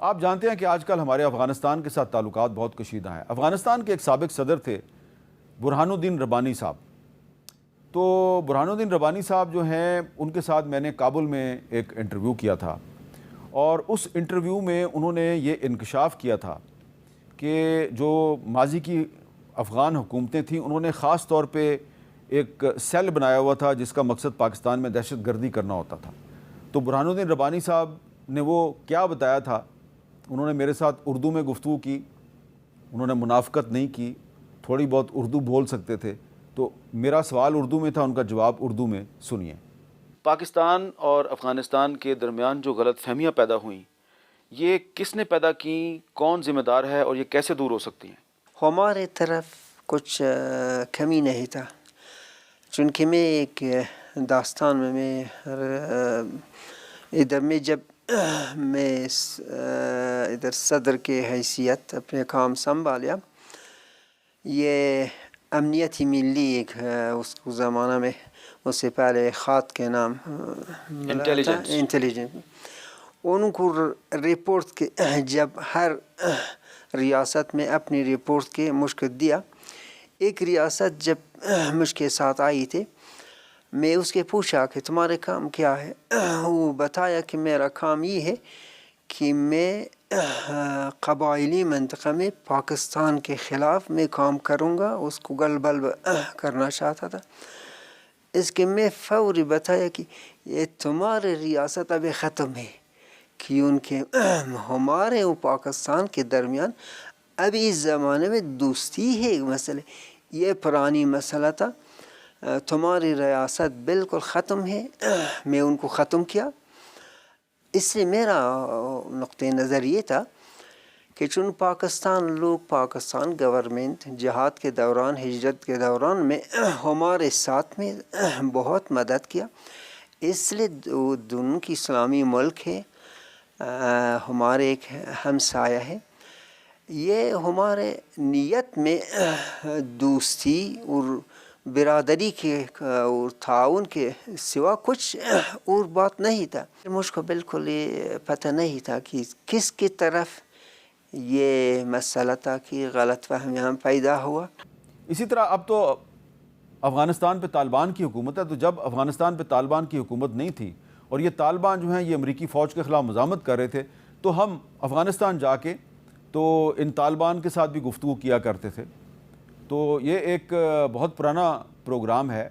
آپ جانتے ہیں کہ آج کل ہمارے افغانستان کے ساتھ تعلقات بہت کشیدہ ہیں۔ افغانستان کے ایک سابق صدر تھے برہان الدین ربانی صاحب۔ تو برہان الدین ربانی صاحب جو ہیں ان کے ساتھ میں نے کابل میں ایک انٹرویو کیا تھا، اور اس انٹرویو میں انہوں نے یہ انکشاف کیا تھا کہ جو ماضی کی افغان حکومتیں تھیں انہوں نے خاص طور پہ ایک سیل بنایا ہوا تھا جس کا مقصد پاکستان میں دہشت گردی کرنا ہوتا تھا۔ تو برہان الدین ربانی صاحب نے وہ کیا بتایا تھا، انہوں نے میرے ساتھ اردو میں گفتگو کی، انہوں نے منافقت نہیں کی، تھوڑی بہت اردو بول سکتے تھے، تو میرا سوال اردو میں تھا، ان کا جواب اردو میں سنیے۔ پاکستان اور افغانستان کے درمیان جو غلط فہمیاں پیدا ہوئیں، یہ کس نے پیدا کی، کون ذمہ دار ہے اور یہ کیسے دور ہو سکتی ہیں؟ ہمارے طرف کچھ کمی نہیں تھا، چونکہ میں ایک داستان میں ادھر میں جب میں ادھر صدر کے حیثیت اپنے کام سنبھالیا، یہ امنیتی ملی ایک اس زمانہ میں، اس سے پہلے خات کے نام انٹیلیجنس، ان کو رپورٹ کے جب ہر ریاست میں اپنی رپورٹ کے مشکل دیا، ایک ریاست جب مجھ کے ساتھ آئی تھی، میں اس کے پوچھا کہ تمہارے کام کیا ہے، وہ بتایا کہ میرا کام یہ ہے کہ میں قبائلی منطقہ میں پاکستان کے خلاف میں کام کروں گا، اس کو غلبل کرنا چاہتا تھا۔ اس کے میں فوری بتایا کہ یہ تمہارے ریاست ابھی ختم ہے، کیونکہ ہمارے و پاکستان کے درمیان ابھی اس زمانے میں دوستی ہے، ایک مسئلہ یہ پرانی مسئلہ تھا، تمہاری ریاست بالکل ختم ہے، میں ان کو ختم کیا۔ اس سے میرا نقطہ نظر یہ تھا کہ چون پاکستان لوگ، پاکستان گورنمنٹ جہاد کے دوران، ہجرت کے دوران میں ہمارے ساتھ میں بہت مدد کیا، اس لیے دونوں کی اسلامی ملک ہے، ہمارے ایک ہمسایہ ہے، یہ ہمارے نیت میں دوستی اور برادری کے اور تعاون کے سوا کچھ اور بات نہیں تھا۔ مجھ کو بالکل یہ پتہ نہیں تھا کہ کس کی طرف یہ مسئلہ تھا کہ غلط فہمیاں پیدا ہوا۔ اسی طرح اب تو افغانستان پہ طالبان کی حکومت ہے، تو جب افغانستان پہ طالبان کی حکومت نہیں تھی اور یہ طالبان جو ہیں یہ امریکی فوج کے خلاف مزاحمت کر رہے تھے، تو ہم افغانستان جا کے تو ان طالبان کے ساتھ بھی گفتگو کیا کرتے تھے۔ تو یہ ایک بہت پرانا پروگرام ہے،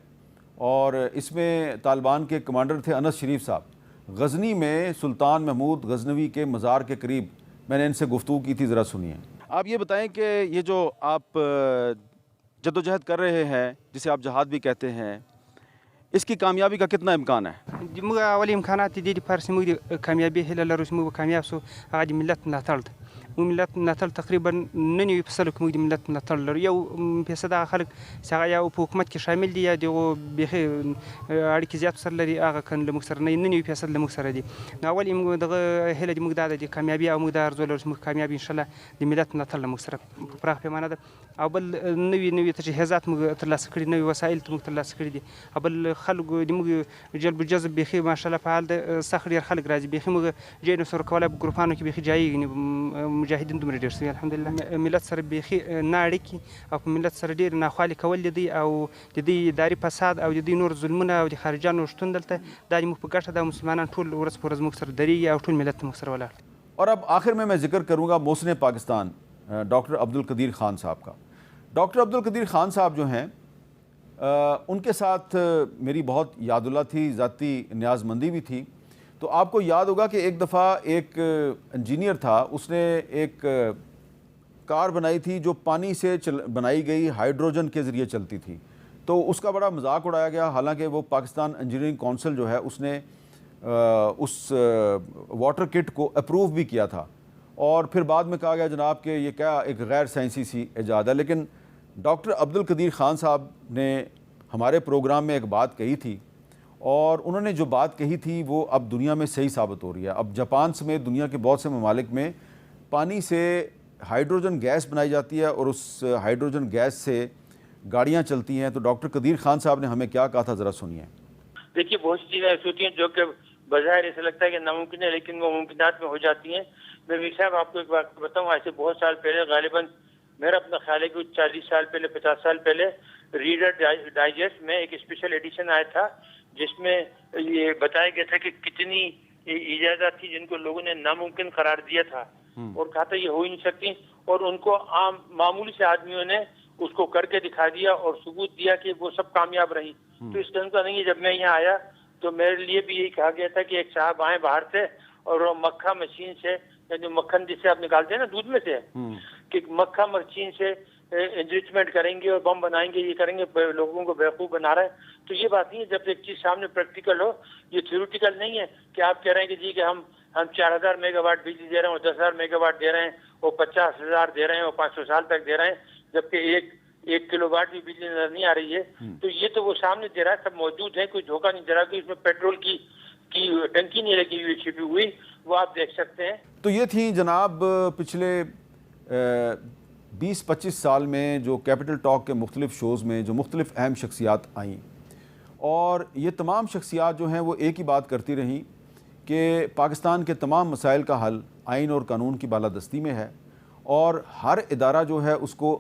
اور اس میں طالبان کے کمانڈر تھے انس شریف صاحب۔ غزنی میں سلطان محمود غزنوی کے مزار کے قریب میں نے ان سے گفتگو کی تھی، ذرا سنیے۔ آپ یہ بتائیں کہ یہ جو آپ جدوجہد کر رہے ہیں، جسے آپ جہاد بھی کہتے ہیں، اس کی کامیابی کا کتنا امکان ہے؟ موږ اول امکانات دي د پارس موږ د کامیابی هیله لرو چې موږ کامیاب سو، هغه د ملت ملاتړ ده. موږ ملت ملاتړ تقریبا 99% کې موږ د ملت ملاتړ لرو. یو فیصد هغه خلک چې هغه یا په حکومت کې شامل دي یا دغه بیخي اړیکې زیات سره لري، هغه کن له موږ سره 99% له موږ سره دي. نو اول موږ دغه هیله د موږ د کامیابی او موږ د ارزو لرو چې موږ کامیاب ان شاء الله د ملت ملاتړ له موږ سره په پراخ پیمانه ده. او بل نوي تجهیزات موږ ترلاسه کړي، نوي وسایل موږ ترلاسه کړي دي. او بل خلکو د موږ جلب جذب بیخي ماشاءالله فعال ده، سخت ډېر خلک راځي، بیخي موږ جای نو سره کولای په ګروپانو کې بیخي جایي مجاهدین دومره ډېر شوي الحمدلله. ملت سره بیخي نه اړیکې او په ملت سره ډېر ناخوالې کول دي، او د دې اداري فساد او د دې نور ظلمونه او د خارجانو شتون دلته دا موږ په ګټه ده، مسلمانان ټول ورځ په ورځ موږ سره درېږي او ټول ملت موږ سره ولاړ. اور اب آخر میں ذکر کروں گا محسن پاکستان ڈاکٹر عبدالقدیر خان صاحب کا۔ ڈاکٹر عبدالقدیر خان صاحب جو ہیں ان کے ساتھ میری بہت یاد اللہ تھی، ذاتی نیاز مندی بھی تھی۔ تو آپ کو یاد ہوگا کہ ایک دفعہ ایک انجینئر تھا، اس نے ایک کار بنائی تھی جو پانی سے بنائی گئی ہائیڈروجن کے ذریعے چلتی تھی، تو اس کا بڑا مذاق اڑایا گیا، حالانکہ وہ پاکستان انجینئرنگ کونسل جو ہے اس نے اس واٹر کٹ کو اپروو بھی کیا تھا، اور پھر بعد میں کہا گیا جناب کہ یہ کیا ایک غیر سائنسی سی ایجاد ہے۔ لیکن ڈاکٹر عبدالقدیر خان صاحب نے ہمارے پروگرام میں ایک بات کہی تھی، اور انہوں نے جو بات کہی تھی وہ اب دنیا میں صحیح ثابت ہو رہی ہے۔ اب جاپان سمیت دنیا کے بہت سے ممالک میں پانی سے ہائیڈروجن گیس بنائی جاتی ہے، اور اس ہائیڈروجن گیس سے گاڑیاں چلتی ہیں۔ تو ڈاکٹر قدیر خان صاحب نے ہمیں کیا کہا تھا، ذرا سنیے۔ دیکھیے، بہت سی چیزیں ایسی ہوتی ہیں جو کہ بظاہر ایسا لگتا ہے کہ ناممکن ہے، لیکن وہ ممکنات میں ہو جاتی ہیں. میں میر صاحب آپ کو ایک بات بتاؤں، ایسے بہت سال پہلے، غالباً میرا اپنا خیال ہے کہ 40 سال پہلے 50 سال پہلے ریڈر ڈائجسٹ میں ایک اسپیشل ایڈیشن آیا تھا جس میں یہ بتایا گیا تھا کہ کتنی ایجادات تھی جن کو لوگوں نے ناممکن قرار دیا تھا اور کہا تھا یہ ہو ہی نہیں سکتی، اور ان کو عام معمولی سے آدمیوں نے اس کو کر کے دکھا دیا اور ثبوت دیا کہ وہ سب کامیاب رہی۔ تو اس قسم کا نہیں ہے۔ جب میں یہاں آیا تو میرے لیے بھی یہی کہا گیا تھا کہ ایک صاحب آئے باہر سے اور وہ مکھا مشین سے، جو مکھن جسے آپ نکالتے ہیں نا دودھ میں سے، کہ مکھا مشین سے انریچمنٹ کریں گے اور بم بنائیں گے، یہ کریں گے، لوگوں کو بیوقوف بنا رہے ہیں۔ تو یہ بات نہیں ہے، جب ایک چیز سامنے پریکٹیکل ہو، یہ تھیوریٹیکل نہیں ہے کہ آپ کہہ رہے ہیں کہ جی کہ ہم 4000 میگا واٹ بجلی دے رہے ہیں اور 10,000 میگا واٹ دے رہے ہیں اور 50,000 دے رہے ہیں اور 500 سال تک دے رہے ہیں، جبکہ ایک کلو واٹ بھی بجلی نظر نہیں آ رہی ہے۔ تو یہ تو وہ سامنے دے رہا ہے، سب موجود ہے، کوئی دھوکہ نہیں دے رہا کہ اس میں پیٹرول کی ٹنکی نہیں لگی ہوئی چھپی ہوئی، وہ آپ دیکھ سکتے ہیں۔ تو یہ تھیں جناب پچھلے 20-25 سال میں جو کیپٹل ٹاک کے مختلف شوز میں جو مختلف اہم شخصیات آئیں، اور یہ تمام شخصیات جو ہیں وہ ایک ہی بات کرتی رہیں کہ پاکستان کے تمام مسائل کا حل آئین اور قانون کی بالادستی میں ہے، اور ہر ادارہ جو ہے اس کو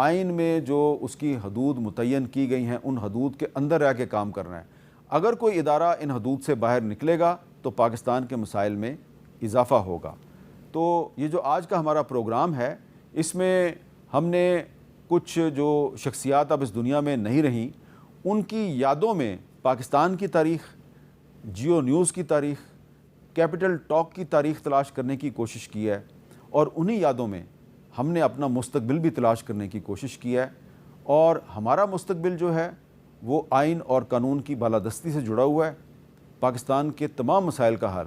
آئین میں جو اس کی حدود متعین کی گئی ہیں ان حدود کے اندر رہ کے کام کرنا ہے۔ اگر کوئی ادارہ ان حدود سے باہر نکلے گا تو پاکستان کے مسائل میں اضافہ ہوگا۔ تو یہ جو آج کا ہمارا پروگرام ہے، اس میں ہم نے کچھ جو شخصیات اب اس دنیا میں نہیں رہیں ان کی یادوں میں پاکستان کی تاریخ، جیو نیوز کی تاریخ، کیپٹل ٹاک کی تاریخ تلاش کرنے کی کوشش کی ہے، اور انہی یادوں میں ہم نے اپنا مستقبل بھی تلاش کرنے کی کوشش کی ہے، اور ہمارا مستقبل جو ہے وہ آئین اور قانون کی بالادستی سے جڑا ہوا ہے۔ پاکستان کے تمام مسائل کا حل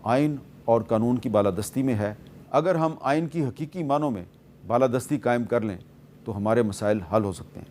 آئین اور قانون کی بالادستی میں ہے۔ اگر ہم آئین کی حقیقی معنوں میں بالادستی قائم کر لیں تو ہمارے مسائل حل ہو سکتے ہیں۔